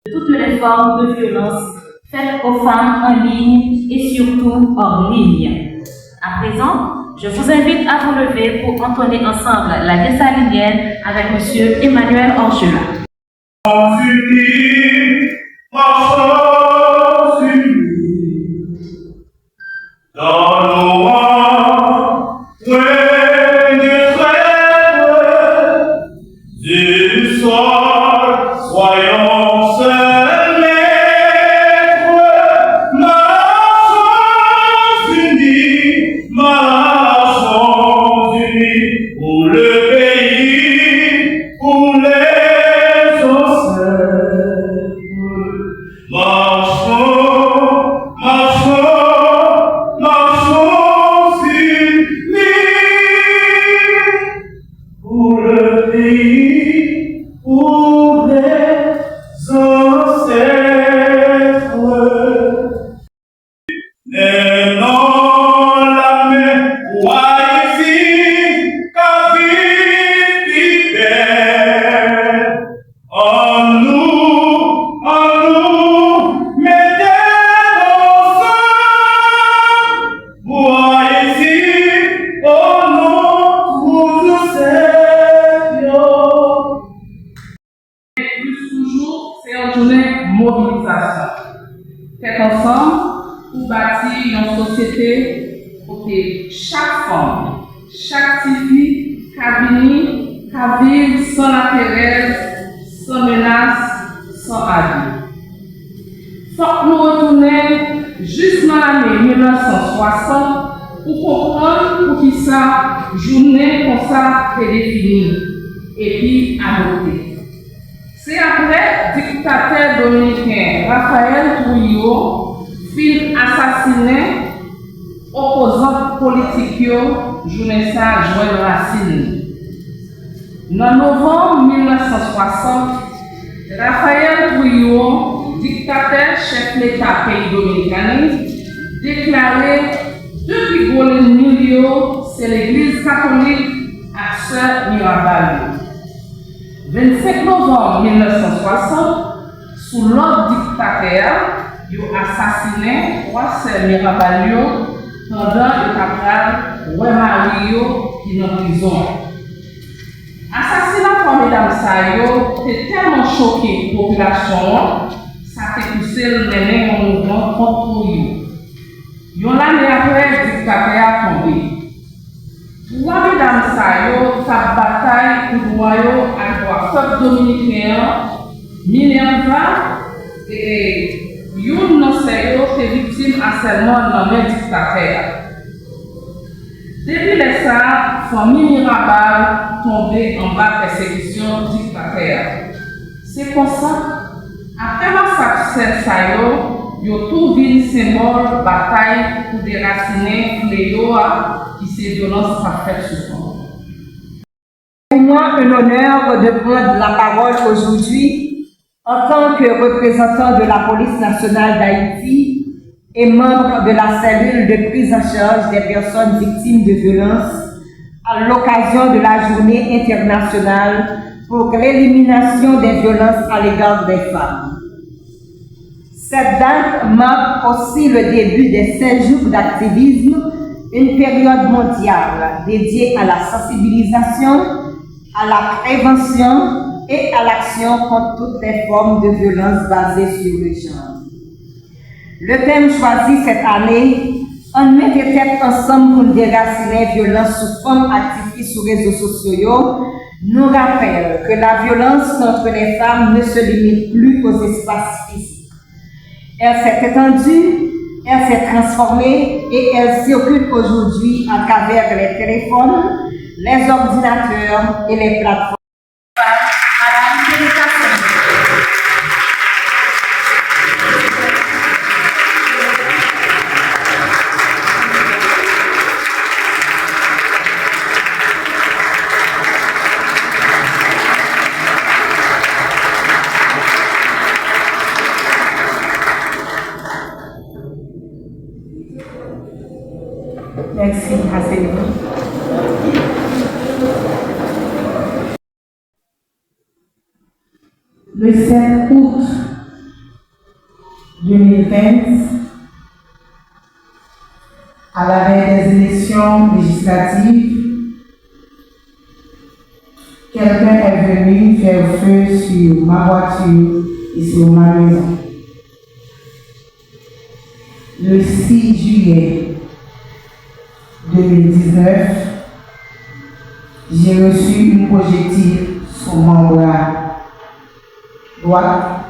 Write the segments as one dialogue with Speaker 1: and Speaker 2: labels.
Speaker 1: de toutes les formes de violence faites aux femmes en ligne et surtout hors ligne. À présent, je vous invite à vous lever pour entonner ensemble la dessalinienne avec M. Emmanuel Orjula.
Speaker 2: Fait ensemble pour bâtir une société où chaque femme, chaque petite fille, qui vit sans intérêt, sans menace, sans abus. Faut que nous retournions juste dans l'année 1960 pour comprendre pour qui ça, journée comme ça est définie et puis adoptée. C'est après le dictateur dominicain Raphaël Trujillo fut assassiné, opposant politique journée ça Joël Racine. En novembre 1960, Raphaël Trujillo, dictateur chef de l'État pays dominicain, déclarait deux plus gros ennemis, c'est l'Église catholique à Sœur Mirabal. 25 novembre 1960, sous l'ordre dictateur, ils ont assassiné trois sœurs Mirabalio pendant le caporal Mario qui est en prison. L'assassinat de Mesdames Sayo était tellement choqué la population, ça a fait pousser le mener en mouvement contre eux. L'année après, le dictateur a tombé. Trois Mesdames Sayo, sa bataille pour le royaume avec le peuple dominicain, Minerva et Youn Noseyo étaient victimes harcèlement dans le dictateur. Depuis les ça, famille Mirabal tombée en bas de persécution dictateur. C'est pour ça, après le massacre de Sayo, ils ont tout vu le symbole de bataille pour déraciner Fléau qui s'est violence sa fête sur fond.
Speaker 3: Pour moi, un honneur de prendre la parole aujourd'hui en tant que représentant de la police nationale d'Haïti et membre de la cellule de prise en charge des personnes victimes de violences à l'occasion de la journée internationale pour l'élimination des violences à l'égard des femmes. Cette date marque aussi le début des 16 jours d'activisme, une période mondiale dédiée à la sensibilisation, à la prévention et à l'action contre toutes les formes de violence basées sur le genre. Le thème choisi cette année, on met des têtes ensemble pour déraciner les violences sous forme activiste sur les réseaux sociaux, nous rappelle que la violence contre les femmes ne se limite plus aux espaces physiques. Elle s'est étendue, elle s'est transformée et elle circule aujourd'hui à travers les téléphones, les ordinateurs et les plateformes.
Speaker 2: Merci, asseyez-vous. Le 7 août
Speaker 4: 2015, à la veille des élections législatives, quelqu'un est venu faire feu sur ma voiture et sur ma maison. Le 6 juillet 2019, j'ai reçu une projectile sur mon bras droit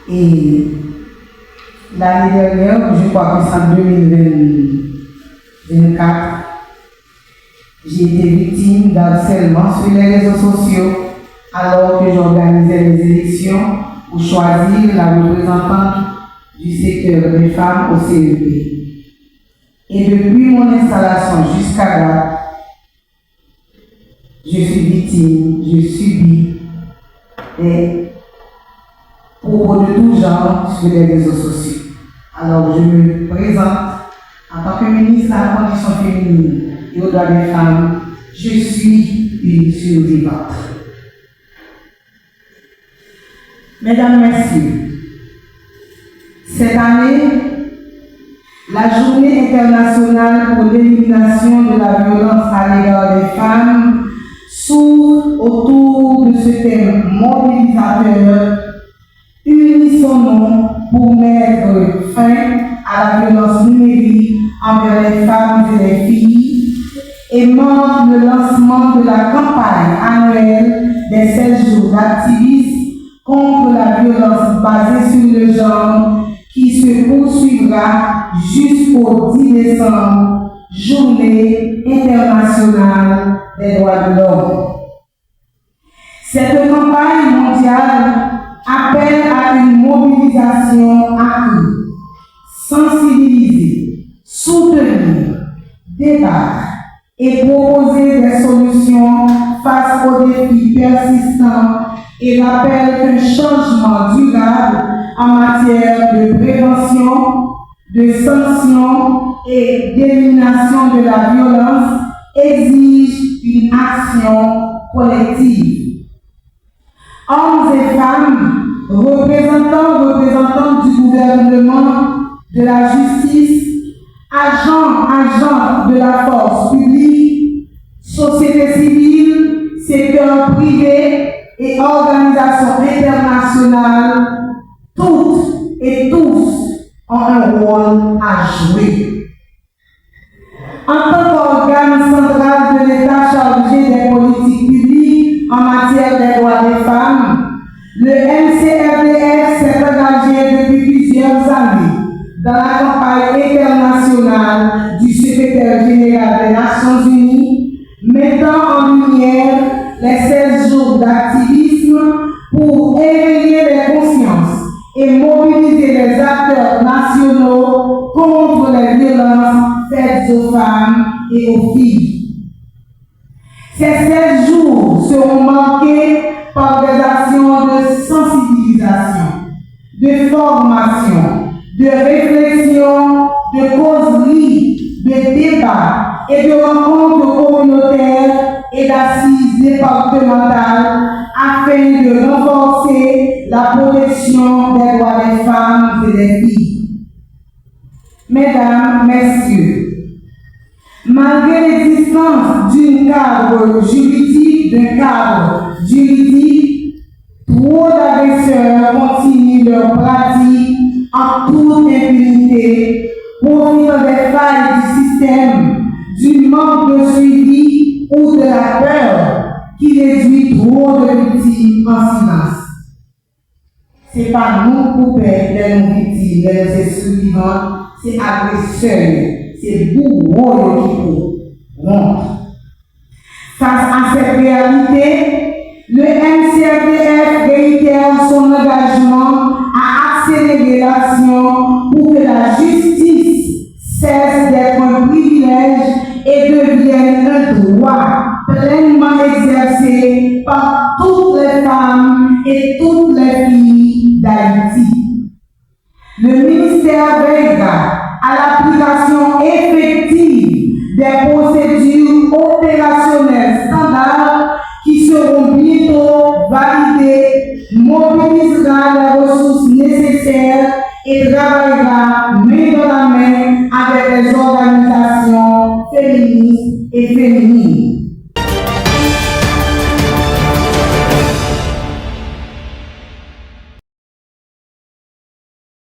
Speaker 4: et l'année dernière, je crois que c'est en 2024, j'ai été victime d'harcèlement sur les réseaux sociaux alors que j'organisais les élections pour choisir la représentante du secteur des femmes au CEP. Et depuis mon installation jusqu'à date, je suis victime, je subis des propos de tout genre sur les réseaux sociaux. Alors je me présente en tant que ministre de la Condition féminine et aux droits des femmes. Je suis une survivante. Mesdames, Messieurs, cette année, la Journée internationale pour l'élimination de la violence à l'égard des femmes s'ouvre autour de ce thème mobilisateur. Unissons-nous pour mettre fin à la violence numérique envers les femmes et les filles et marque le lancement de la campagne annuelle des 16 jours d'activisme contre la violence basée sur le genre qui se poursuivra jusqu'au 10 décembre, Journée internationale des droits de l'homme. Cette campagne mondiale appelle à une mobilisation accrue, sensibiliser, soutenir, débattre et proposer des solutions face aux défis persistants et rappelle qu'un changement durable en matière de prévention, de sanction et d'élimination de la violence exige une action collective. Hommes et femmes, représentants du gouvernement, de la justice, agents de la force publique, société civile, secteur privé et organisations internationales, toutes et tous ont un rôle à jouer. En tant qu'organe central de l'État chargé des politiques publiques en matière des droits des femmes, le MCRDF s'est engagé depuis plusieurs années dans la campagne internationale du secrétaire général des Nations Unies, mettant en lumière les 16 jours d'activisme pour éveiller les consciences et mobiliser les acteurs nationaux contre les violences faites aux femmes et aux filles. Ces 16 jours seront marqués par des actions de sensibilisation, de formation, de réflexion, de causerie, de débat et de rencontres communautaires et d'assises départementales afin de renforcer la protection des droits des femmes et des filles. Mesdames, Messieurs, malgré l'existence d'un cadre juridique, trop d'agresseurs continuent leur pratique en toute impunité, profitant des failles du système, du manque de suivi ou de la peur qui réduit trop de victimes en silence. Ce n'est pas nous coupables de nos victimes, de nos survivants, c'est agresseurs, c'est bourreaux qui montrent. Face à cette réalité, le MCRDF réitère son engagement à accélérer l'action pour que la justice cesse d'être un privilège et devienne un droit pleinement exercé par toutes les femmes et toutes les filles d'Haïti. Le ministère veillera à l'application effective des procédures opérationnelles standards qui seront bientôt validées, travaillera main dans la main avec les organisations féministes et féminines.